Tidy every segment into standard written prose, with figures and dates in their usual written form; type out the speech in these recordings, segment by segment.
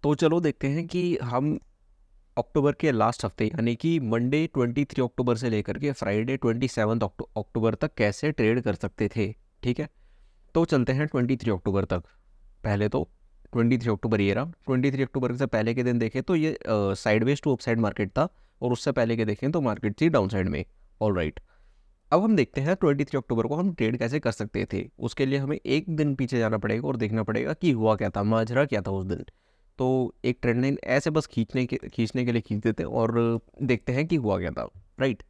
तो चलो देखते हैं कि हम अक्टूबर के लास्ट हफ्ते यानी कि मंडे 23 अक्टूबर से लेकर के फ्राइडे 27 अक्टूबर तक कैसे ट्रेड कर सकते थे। ठीक है, तो चलते हैं 23 अक्टूबर तक। पहले तो 23 अक्टूबर ये रहा। 23 अक्टूबर से पहले के दिन देखें तो ये साइडवेज टू अपसाइड मार्केट था, और उससे पहले के देखें तो मार्केट थी डाउन साइड में। ऑल राइट, अब हम देखते हैं 23 अक्टूबर को हम ट्रेड कैसे कर सकते थे। उसके लिए हमें एक दिन पीछे जाना पड़ेगा और देखना पड़ेगा कि हुआ क्या था, माजरा क्या था उस दिन। तो एक ट्रेंड लाइन ऐसे बस खींचने के लिए खींच देते हैं और देखते हैं कि हुआ क्या था। राइट,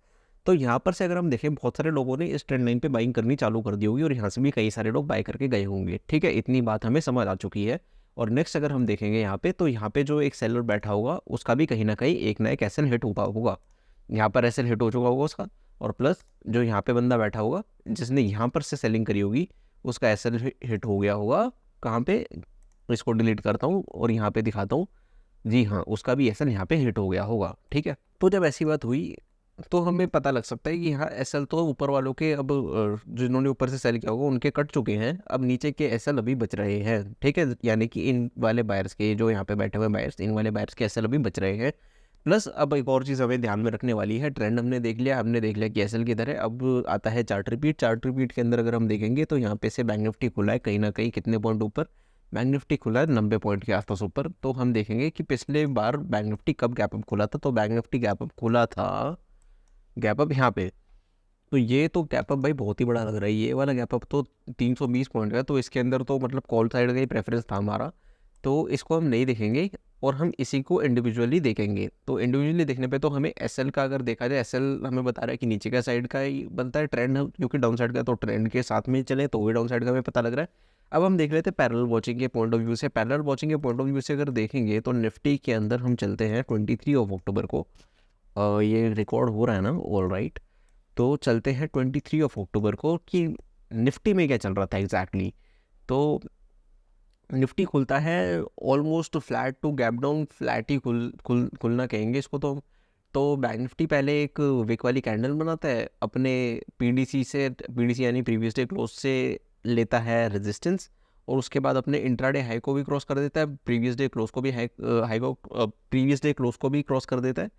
तो यहाँ पर से अगर हम देखें बहुत सारे लोगों ने इस ट्रेंड लाइन पे बाइंग करनी चालू कर दी होगी और यहाँ से भी कई सारे लोग बाय करके गए होंगे। ठीक है, इतनी बात हमें समझ आ चुकी है। और नेक्स्ट अगर हम देखेंगे यहाँ पे, तो यहाँ पे जो एक सेलर बैठा होगा उसका भी कहीं ना कहीं एक ना एक एसएल हिट हुआ होगा। यहाँ पर एसएल हिट हो चुका होगा उसका, और प्लस जो यहाँ पे बंदा बैठा होगा जिसने यहाँ पर से सेलिंग करी होगी उसका एसएल हिट हो गया होगा। कहाँ पे, इसको डिलीट करता हूँ और यहाँ पे दिखाता हूँ। जी हाँ, उसका भी एसएल यहाँ पे हिट हो गया होगा। ठीक है, तो जब ऐसी बात हुई तो हमें पता लग सकता है कि यहाँ एसएल तो ऊपर वालों के अब जिन्होंने ऊपर से सेल किया होगा उनके कट चुके हैं, अब नीचे के एसएल अभी बच रहे हैं। ठीक है, यानी कि इन वाले बायर्स के, जो यहाँ पे बैठे हुए बायर्स, इन वाले बायर्स के एसएल अभी बच रहे हैं। प्लस अब एक और चीज़ हमें ध्यान में रखने वाली है। ट्रेंड हमने देख लिया, कि एसएल किधर है। अब आता है चार्ट रिपीट। चार्ट रिपीट के अंदर अगर हम देखेंगे तो यहाँ पे से बैंक निफ्टी खुला है कहीं ना कहीं कितने पॉइंट ऊपर, बैंक निफ्टी खुला है 90 पॉइंट के आसपास ऊपर। तो हम देखेंगे कि पिछले बार बैंक निफ्टी कब गैप अप खुला था। तो बैंक निफ्टी गैप अप खुला था, गैप अप यहाँ पे। तो ये तो गैप अप भाई बहुत ही बड़ा लग रहा है। ये वाला गैप अप तो 320 पॉइंट का, तो इसके अंदर तो मतलब कॉल साइड का ही प्रेफरेंस था हमारा। तो इसको हम नहीं देखेंगे और हम इसी को इंडिविजुअली देखेंगे। तो इंडिविजुअली देखने पे तो हमें एसएल का अगर देखा जाए, एसएल हमें बता रहा है कि नीचे का साइड का ही बनता है ट्रेंड, क्योंकि डाउन साइड का तो ट्रेंड के साथ में चले तो वही डाउन साइड का हमें पता लग रहा है। अब हम देख लेते हैं पैरेलल वॉचिंग के पॉइंट ऑफ व्यू से। पैरेलल वॉचिंग के पॉइंट ऑफ व्यू से अगर देखेंगे तो निफ्टी के अंदर हम चलते हैं 23 अक्टूबर को। ये रिकॉर्ड हो रहा है ना, ऑल राइट। तो चलते हैं 23 अक्टूबर को कि निफ्टी में क्या चल रहा था एग्जैक्टली। तो निफ्टी खुलता है almost flat to gap down, flat ही खुलना कहेंगे इसको। तो बैंक निफ्टी पहले एक विक वाली कैंडल बनाता है अपने पीडीसी यानी प्रीवियस डे क्लोज से लेता है रेजिस्टेंस, और उसके बाद अपने इंट्राडे हाई को भी क्रॉस कर देता है, प्रीवियस डे क्लोज को भी प्रीवियस डे क्लोज को भी क्रॉस कर देता है,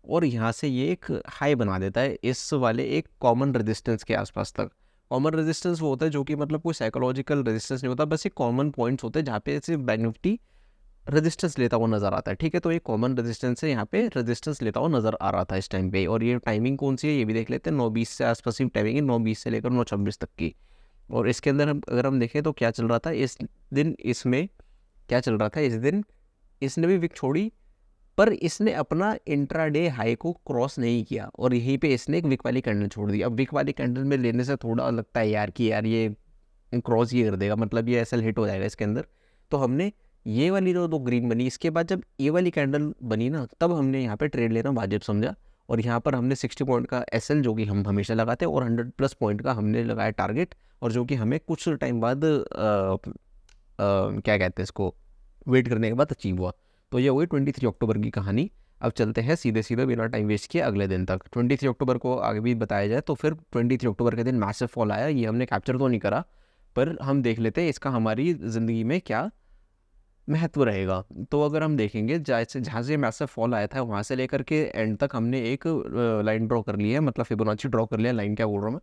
और यहाँ से ये एक हाई बना देता है इस वाले एक कॉमन रेजिस्टेंस के आसपास तक। कॉमन रेजिस्टेंस वो होता है जो कि मतलब कोई साइकोलॉजिकल रेजिस्टेंस नहीं होता, बस एक कॉमन पॉइंट्स होते हैं जहाँ पे सिर्फ बैंक निफ्टी रेजिस्टेंस लेता हुआ नजर आता है। ठीक है, तो एक कॉमन रेजिस्टेंस है, यहाँ पे रेजिस्टेंस लेता हुआ नजर आ रहा था इस टाइम पे। और ये टाइमिंग कौन सी है ये भी देख लेते हैं। 9:20 से आसपास की टाइमिंग है, 9:20 से लेकर 9:26 तक की। और इसके अंदर अगर हम देखें तो क्या चल रहा था इस दिन, इसमें क्या चल रहा था इस दिन, इसने भी विक छोड़ी पर इसने अपना इंट्राडे हाई को क्रॉस नहीं किया, और यहीं पे इसने एक विक वाली कैंडल छोड़ दी। अब विक वाली कैंडल में लेने से थोड़ा लगता है यार कि यार ये क्रॉस ये कर देगा, मतलब ये एसएल हिट हो जाएगा इसके अंदर। तो हमने ये वाली जो दो ग्रीन बनी, इसके बाद जब ये वाली कैंडल बनी ना, तब हमने यहाँ पे ट्रेड लेना वाजिब समझा। और यहाँ पर हमने 60 पॉइंट का एसएल जो कि हम हमेशा लगाते हैं, और 100+ पॉइंट का हमने लगाया टारगेट, और जो कि हमें कुछ टाइम बाद क्या कहते हैं इसको, वेट करने के बाद अचीव हुआ। तो ये हुई 23 अक्टूबर की कहानी। अब चलते हैं सीधे सीधे बिना टाइम वेस्ट किए अगले दिन तक। 23 अक्टूबर को आगे भी बताया जाए तो फिर 23 अक्टूबर के दिन मैसिव फॉल आया। ये हमने कैप्चर तो नहीं करा, पर हम देख लेते हैं इसका हमारी ज़िंदगी में क्या महत्व रहेगा। तो अगर हम देखेंगे जहाँ से मैसिव फॉल आया था वहाँ से लेकर के एंड तक हमने एक लाइन ड्रॉ कर ली है, मतलब फिबोनाची ड्रॉ कर लिया, लाइन क्या बोल रहा हूँ मैं।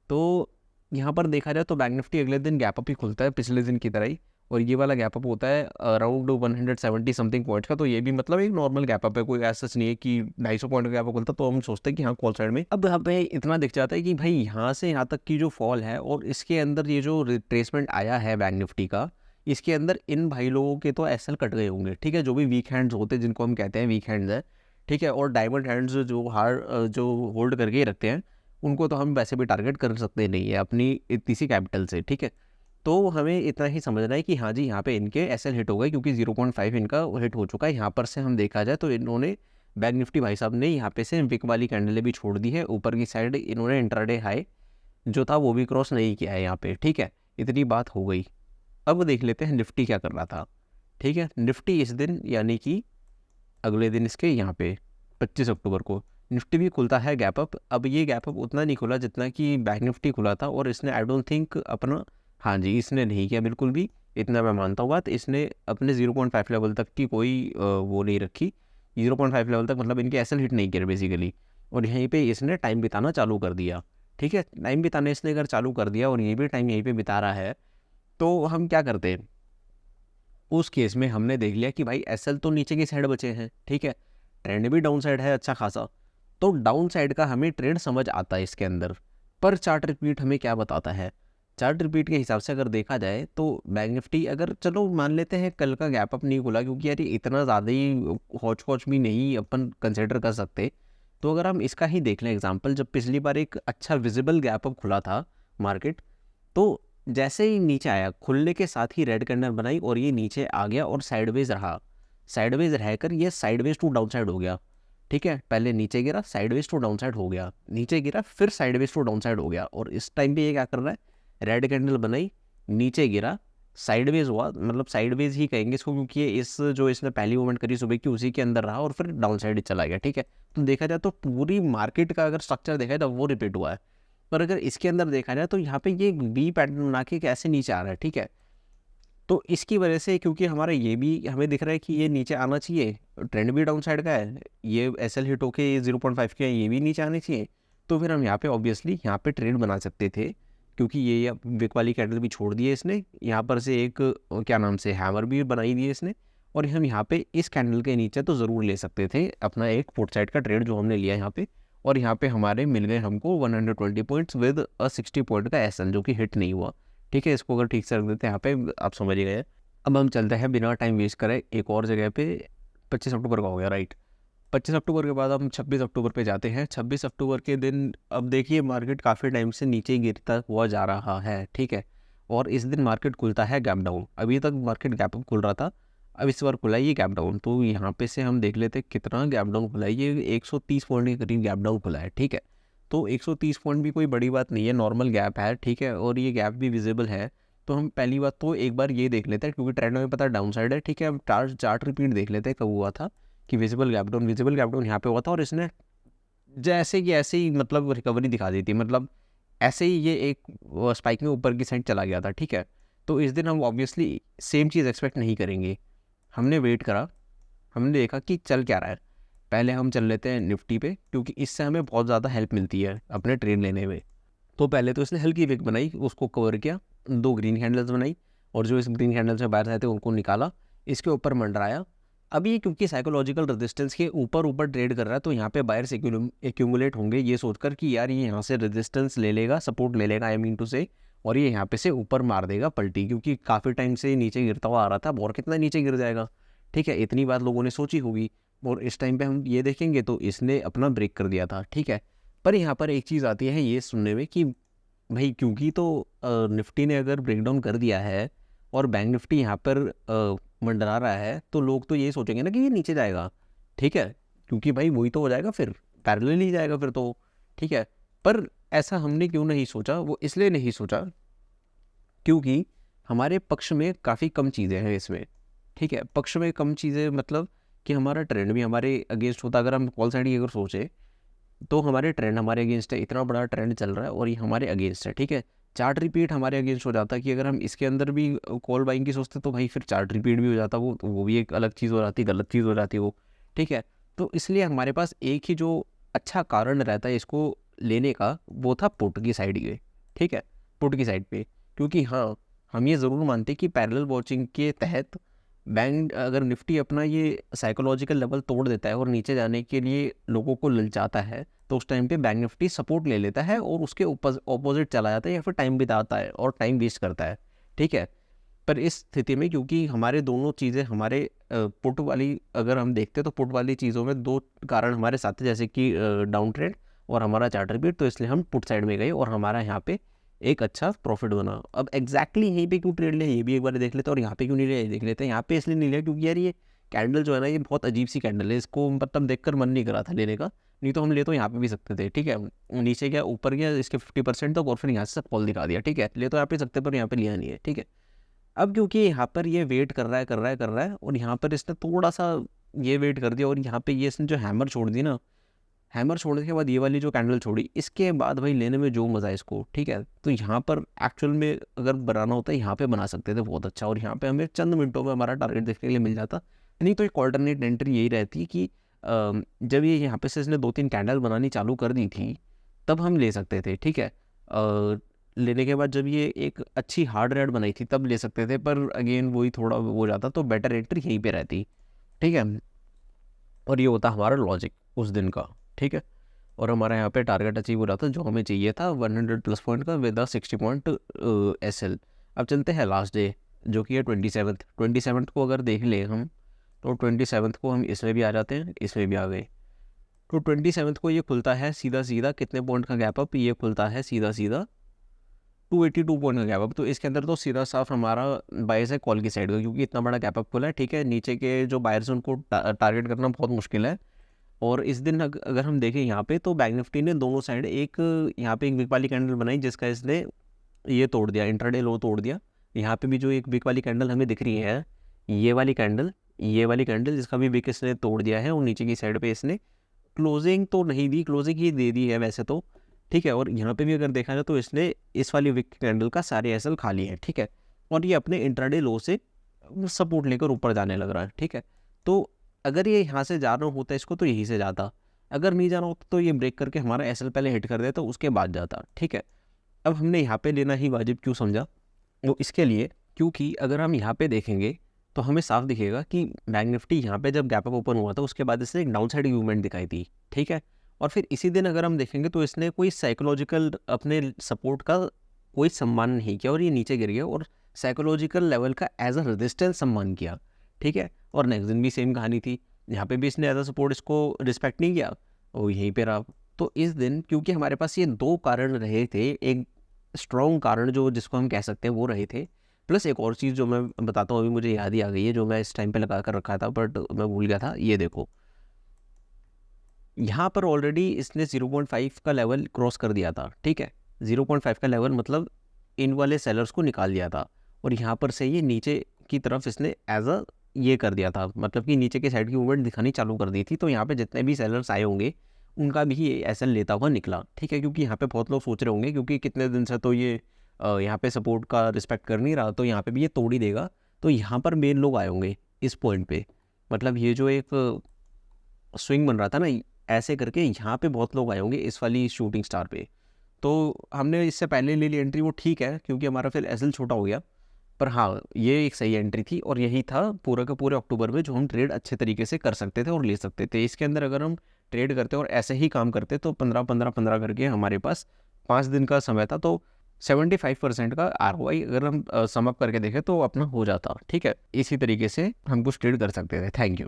तो यहाँ पर देखा जाए तो बैंक निफ्टी अगले दिन गैप अप ही खुलता है पिछले दिन की तरह ही, और ये वाला गैप अप होता है अराउंड 170 समथिंग पॉइंट्स का। तो ये भी मतलब एक नॉर्मल गैप अप है, कोई ऐसा नहीं है कि 250 पॉइंट का गैप अप खुलता तो हम सोचते हैं कि हाँ कॉल साइड में। अब यहाँ पे इतना दिख जाता है कि भाई यहाँ से यहाँ तक की जो फॉल है और इसके अंदर ये जो रिट्रेसमेंट आया है बैंक निफ्टी का, इसके अंदर इन भाई लोगों के तो एसएल कट गए होंगे। ठीक है, जो भी वीक हैंड्स होते हैं जिनको हम कहते हैं वीक हैंड्स है, ठीक है, और डायमंड हैंड्स जो होल्ड करके ही रखते हैं, उनको तो हम वैसे भी टारगेट कर सकते नहीं है अपनी इतनी सी कैपिटल से। ठीक है, तो हमें इतना ही समझना है कि हाँ जी यहाँ पे इनके एसएल हिट हो गए, क्योंकि 0.5 इनका हिट हो चुका है। यहाँ पर से हम देखा जाए तो इन्होंने बैंक निफ्टी भाई साहब ने यहाँ पे से विक वाली कैंडलें भी छोड़ दी है ऊपर की साइड। इन्होंने इंट्राडे हाई जो था वो भी क्रॉस नहीं किया है यहाँ पे। ठीक है, इतनी बात हो गई। अब देख लेते हैं निफ्टी क्या कर रहा था। ठीक है, निफ्टी इस दिन यानी कि अगले दिन इसके यहाँ पे 25 अक्टूबर को निफ्टी भी खुलता है गैप अप। अब ये गैप अप उतना नहीं खुला जितना कि बैंक निफ्टी खुला था, और इसने आई डोंट थिंक अपना, हाँ जी इसने नहीं किया बिल्कुल भी, इतना मैं मानता हूँ बात। इसने अपने 0.5 लेवल तक की कोई वो नहीं रखी, 0.5 लेवल तक मतलब इनके एसएल हिट नहीं किया बेसिकली, और यहीं पे इसने टाइम बिताना चालू कर दिया। ठीक है, टाइम बिताने इसने अगर चालू कर दिया और ये भी टाइम यहीं पे बिता रहा है, तो हम क्या करते हैं उस केस में? हमने देख लिया कि भाई एसएल तो नीचे की साइड बचे हैं, ठीक है, ट्रेंड भी डाउन साइड है अच्छा खासा, तो डाउन साइड का हमें ट्रेंड समझ आता है इसके अंदर। पर चार्ट रिपीट हमें क्या बताता है? चार्ट रिपीट के हिसाब से अगर देखा जाए तो बैंक निफ्टी, अगर चलो मान लेते हैं कल का गैप अप नहीं खुला, क्योंकि यार ये इतना ज़्यादा ही हौच पौच भी नहीं अपन कंसिडर कर सकते, तो अगर हम इसका ही देख लें एग्जाम्पल, जब पिछली बार एक अच्छा विजिबल गैप अप खुला था मार्केट, तो जैसे ही नीचे आया खुलने के साथ ही रेड कैंडल बनाई और ये नीचे आ गया और साइडवेज रहा, साइडवेज रहकर ये साइडवेज टू डाउन साइड हो गया। ठीक है, पहले नीचे गिरा, साइडवेज टू डाउन साइड हो गया, नीचे गिरा, फिर साइडवेज टू डाउन साइड हो गया, और इस टाइम पे ये क्या कर रहा है? रेड कैंडल बनाई, नीचे गिरा, साइडवेज हुआ, मतलब साइडवेज ही कहेंगे इसको, क्योंकि ये इस जो इसने पहली मूवमेंट करी सुबह की उसी के अंदर रहा और फिर डाउन साइड चला गया। ठीक है, तो देखा जाए तो पूरी मार्केट का अगर स्ट्रक्चर देखा जाए तो वो रिपीट हुआ है। पर अगर इसके अंदर देखा जाए तो यहाँ पे ये बी पैटर्न बना के कैसे नीचे आ रहा है, ठीक है, तो इसकी वजह से, क्योंकि हमारा ये भी हमें दिख रहा है कि ये नीचे आना चाहिए, ट्रेंड भी डाउन साइड का है, ये एसएल हिट होके 0.5 के ये भी नीचे आने चाहिए, तो फिर हम यहाँ पे ऑब्वियसली यहाँ पे ट्रेड बना सकते थे, क्योंकि ये विक वाली कैंडल भी छोड़ दी है इसने, यहाँ पर से एक क्या नाम से हैमर भी बनाई दी है इसने, और हम यहाँ पे इस कैंडल के नीचे तो ज़रूर ले सकते थे अपना एक पुट साइड का ट्रेड जो हमने लिया यहाँ पे, और यहाँ पे हमारे मिल गए हमको 120 पॉइंट्स विद 60 पॉइंट का एसएल जो कि हिट नहीं हुआ। ठीक है, इसको अगर ठीक से रख देते हैं यहाँ पे, आप समझ ही गए। अब हम चलते हैं बिना टाइम वेस्ट करे एक और जगह पे। 25 अक्टूबर का हो गया राइट, 25 अक्टूबर के बाद हम 26 अक्टूबर पे जाते हैं। 26 अक्टूबर के दिन अब देखिए मार्केट काफ़ी टाइम से नीचे गिरता हुआ जा रहा है, ठीक है, और इस दिन मार्केट खुलता है गैप डाउन। अभी तक मार्केट गैप अप खुल रहा था, अब इस बार खुला है ये गैप डाउन। तो यहाँ पे से हम देख लेते हैं कितना गैप डाउन खुला है, ये 130 पॉइंट के करीब गैप डाउन खुला है। ठीक है, तो 130 पॉइंट भी कोई बड़ी बात नहीं है, नॉर्मल गैप है, ठीक है, और ये गैप भी विजिबल है। तो हम पहली बात तो एक बार ये देख लेते हैं, क्योंकि ट्रेंड में पता है डाउन साइड है, ठीक है, अब चार्ट रिपीट देख लेते हैं कब हुआ था कि विजिबल गैप डाउन यहाँ पे हुआ था, और इसने जैसे कि ऐसे ही मतलब रिकवरी दिखा दी थी, मतलब ऐसे ही ये एक स्पाइक में ऊपर की साइड चला गया था। ठीक है, तो इस दिन हम ऑब्वियसली सेम चीज़ एक्सपेक्ट नहीं करेंगे। हमने वेट करा, हमने देखा कि चल क्या रहा है। पहले हम चल लेते हैं निफ्टी पे, क्योंकि इससे हमें बहुत ज़्यादा हेल्प मिलती है अपने ट्रेड लेने में। तो पहले तो इसने हल्की विक बनाई, उसको कवर किया, 2 ग्रीन कैंडल्स बनाई, और जो इस ग्रीन कैंडल से बाहर आए थे उनको निकाला, इसके ऊपर मंडराया। अब ये क्योंकि साइकोलॉजिकल रेजिस्टेंस के ऊपर ऊपर ट्रेड कर रहा है, तो यहाँ पे बायर्स एक्यूमुलेट होंगे ये सोचकर कि यार ये यहाँ से रेजिस्टेंस ले लेगा, सपोर्ट ले लेगा, आई मीन टू से, और ये यहाँ पे से ऊपर मार देगा पलटी, क्योंकि काफ़ी टाइम से नीचे गिरता हुआ आ रहा था, और कितना नीचे गिर जाएगा। ठीक है, इतनी बात लोगों ने सोची होगी, और इस टाइम पे हम ये देखेंगे तो इसने अपना ब्रेक कर दिया था। ठीक है, पर यहाँ पर एक चीज़ आती है ये सुनने में कि भाई क्योंकि तो निफ्टी ने अगर ब्रेकडाउन कर दिया है और बैंक निफ्टी यहाँ पर मंडरा रहा है, तो लोग तो ये सोचेंगे ना कि ये नीचे जाएगा। ठीक है, क्योंकि भाई वही तो हो जाएगा, फिर पैरेलल ही जाएगा फिर तो। ठीक है, पर ऐसा हमने क्यों नहीं सोचा? वो इसलिए नहीं सोचा क्योंकि हमारे पक्ष में काफ़ी कम चीज़ें हैं इसमें। ठीक है, पक्ष में कम चीज़ें मतलब कि हमारा ट्रेंड भी हमारे अगेंस्ट होता। अगर हम कॉल साइड की अगर सोचें तो हमारे ट्रेंड हमारे अगेंस्ट है, इतना बड़ा ट्रेंड चल रहा है और ये हमारे अगेंस्ट है। ठीक है, चार्ट रिपीट हमारे अगेंस्ट हो जाता है कि अगर हम इसके अंदर भी कॉल बाइंग की सोचते तो भाई फिर चार्ट रिपीट भी हो जाता, वो भी एक अलग चीज़ हो जाती, गलत चीज़ हो जाती वो। ठीक है, तो इसलिए हमारे पास एक ही जो अच्छा कारण रहता है इसको लेने का, वो था पुट की साइड के। ठीक है, पुट की साइड पे, क्योंकि हाँ हम ये ज़रूर मानते कि पैरेलल वॉचिंग के तहत बैंक अगर निफ्टी अपना ये साइकोलॉजिकल लेवल तोड़ देता है और नीचे जाने के लिए लोगों को ललचाता है, तो उस टाइम पे बैंक निफ्टी सपोर्ट ले लेता है और उसके ऑपोजिट चला जाता है, या फिर टाइम बिताता है और टाइम वेस्ट करता है। ठीक है, पर इस स्थिति में क्योंकि हमारे दोनों चीज़ें हमारे पुट वाली अगर हम देखते हैं तो पुट वाली चीज़ों में दो कारण हमारे साथ हैं, जैसे कि डाउन ट्रेंड और हमारा चार्ट रिपीट, तो इसलिए हम पुट साइड में गए और हमारा यहाँ पे एक अच्छा प्रॉफिट बना। अब एग्जैक्टली यहीं पे क्यों ट्रेड लिया ये भी एक बार देख लेते हैं, और यहाँ पे क्यों नहीं लिया ये देख लेते हैं। यहाँ पे इसलिए नहीं लिया क्योंकि यार ये कैंडल जो है ना ये बहुत अजीब सी कैंडल है, इसको मतलब देखकर मन नहीं करा था लेने का, नहीं तो हम ले तो यहाँ पे भी सकते थे। ठीक है, नीचे गया, ऊपर गया इसके 50% तक और फिर यहाँ से सब कॉल दिखा दिया। ठीक है, ले तो यहाँ पे सकते पर यहाँ पे लिया नहीं है। ठीक है, अब क्योंकि यहाँ पर ये वेट कर रहा है और यहाँ पर इसने थोड़ा सा ये वेट कर दिया, और यहाँ पे ये इसने जो हैमर छोड़ दी ना, हैमर छोड़ने के बाद ये वाली जो कैंडल छोड़ी, इसके बाद भाई लेने में जो मज़ा है इसको, ठीक है। तो यहाँ पर एक्चुअल में अगर बनाना होता है यहाँ पे बना सकते थे बहुत अच्छा, और यहाँ पे हमें चंद मिनटों में हमारा टारगेट देखने के लिए मिल जाता। नहीं तो एक ऑल्टरनेट एंट्री यही रहती कि जब ये यहाँ पे से इसने 2-3 कैंडल बनानी चालू कर दी थी तब हम ले सकते थे, ठीक है। लेने के बाद जब ये एक अच्छी हार्ड रेड बनाई थी तब ले सकते थे, पर अगेन वही थोड़ा हो जाता, तो बेटर एंट्री यहीं पे रहती, ठीक है। और ये होता हमारा लॉजिक उस दिन का, ठीक है। और हमारा यहाँ पे टारगेट अचीव हो रहा था जो हमें चाहिए था 100 प्लस पॉइंट का विद 60 पॉइंट SL। अब चलते हैं लास्ट डे जो कि है 27th को अगर देख ले हम तो 27th को हम इसमें भी आ जाते हैं, इसमें भी आ गए। तो 27th को ये खुलता है सीधा सीधा कितने पॉइंट का गैप अप, ये खुलता है सीधा सीधा 282 पॉइंट का गैप अप। तो इसके अंदर तो सीधा साफ हमारा बायर्स है कॉल की साइड का, क्योंकि इतना बड़ा गैप अप खुला है, ठीक है। नीचे के जो बायर्स हैं उनको टारगेट करना बहुत मुश्किल है। और इस दिन अगर हम देखें यहाँ पे तो बैंक निफ्टी ने दोनों साइड यहाँ पे एक वीक वाली कैंडल बनाई जिसका इसने ये तोड़ दिया, इंट्राडे लो तोड़ दिया। यहाँ पे भी जो एक वीक वाली कैंडल हमें दिख रही है, ये वाली कैंडल जिसका भी वीक इसने तोड़ दिया है, और नीचे की साइड पे इसने क्लोजिंग तो नहीं दी, क्लोजिंग ही दे दी है वैसे तो, ठीक है। और यहाँ पे भी अगर देखा जाए तो इसने इस वाली वीक कैंडल का सारे SL खा लिए हैं, ठीक है। और ये अपने इंट्राडे लो से सपोर्ट लेकर ऊपर जाने लग रहा है, ठीक है। तो अगर ये यहाँ से जाना होता इसको तो यहीं से जाता, अगर नहीं जाना होता तो ये ब्रेक करके हमारा SL पहले हिट कर देता, उसके बाद जाता, ठीक है। अब हमने यहाँ पे लेना ही वाजिब क्यों समझा, वो इसके लिए क्योंकि अगर हम यहाँ पे देखेंगे तो हमें साफ दिखेगा कि बैंक निफ्टी यहाँ पे जब गैप अप ओपन हुआ था उसके बाद इसने एक डाउन साइड मूवमेंट दिखाई थी, ठीक है। और फिर इसी दिन अगर हम देखेंगे तो इसने कोई साइकोलॉजिकल अपने सपोर्ट का कोई सम्मान नहीं किया और ये नीचे गिर गया, और साइकोलॉजिकल लेवल का एज अ रेजिस्टेंस सम्मान किया, ठीक है। और नेक्स्ट दिन भी सेम कहानी थी, यहाँ पे भी इसने एज अ सपोर्ट इसको रिस्पेक्ट नहीं किया और यहीं पे रहा। तो इस दिन क्योंकि हमारे पास ये 2 कारण रहे थे, एक स्ट्रॉन्ग कारण जो जिसको हम कह सकते हैं वो रहे थे, प्लस एक और चीज़ जो मैं बताता हूँ अभी मुझे याद ही आ गई है, जो मैं इस टाइम पे लगा कर रखा था बट मैं भूल गया था। ये देखो यहाँ पर ऑलरेडी इसने 0.5 का लेवल क्रॉस कर दिया था, ठीक है। 0.5 का लेवल मतलब इन वाले सेलर्स को निकाल दिया था, और यहाँ पर से ये नीचे की तरफ इसने एज अ ये कर दिया था, मतलब कि नीचे के साइड की मूवमेंट दिखानी चालू कर दी थी। तो यहाँ पे जितने भी सेलर्स आए होंगे उनका भी ये SL लेता हुआ निकला, ठीक है। क्योंकि यहाँ पे बहुत लोग सोच रहे होंगे क्योंकि कितने दिन से तो ये यहाँ पे सपोर्ट का रिस्पेक्ट कर नहीं रहा, तो यहाँ पे भी ये तोड़ ही देगा। तो यहाँ पर मेन लोग आए होंगे इस पॉइंट पे, मतलब ये जो एक स्विंग बन रहा था ना ऐसे करके, यहाँ पे बहुत लोग आए होंगे इस वाली शूटिंग स्टार पे। तो हमने इससे पहले ले ली एंट्री, वो ठीक है क्योंकि हमारा फिर SL छोटा हो गया, पर हाँ ये एक सही एंट्री थी। और यही था पूरा का पूरे अक्टूबर में जो हम ट्रेड अच्छे तरीके से कर सकते थे और ले सकते थे। इसके अंदर अगर हम ट्रेड करते और ऐसे ही काम करते तो 15-15-15 करके हमारे पास 5 दिन का समय था, तो 75% का ROI अगर हम सम अप करके देखें तो अपना हो जाता, ठीक है। इसी तरीके से हम कुछ ट्रेड कर सकते थे। Thank you.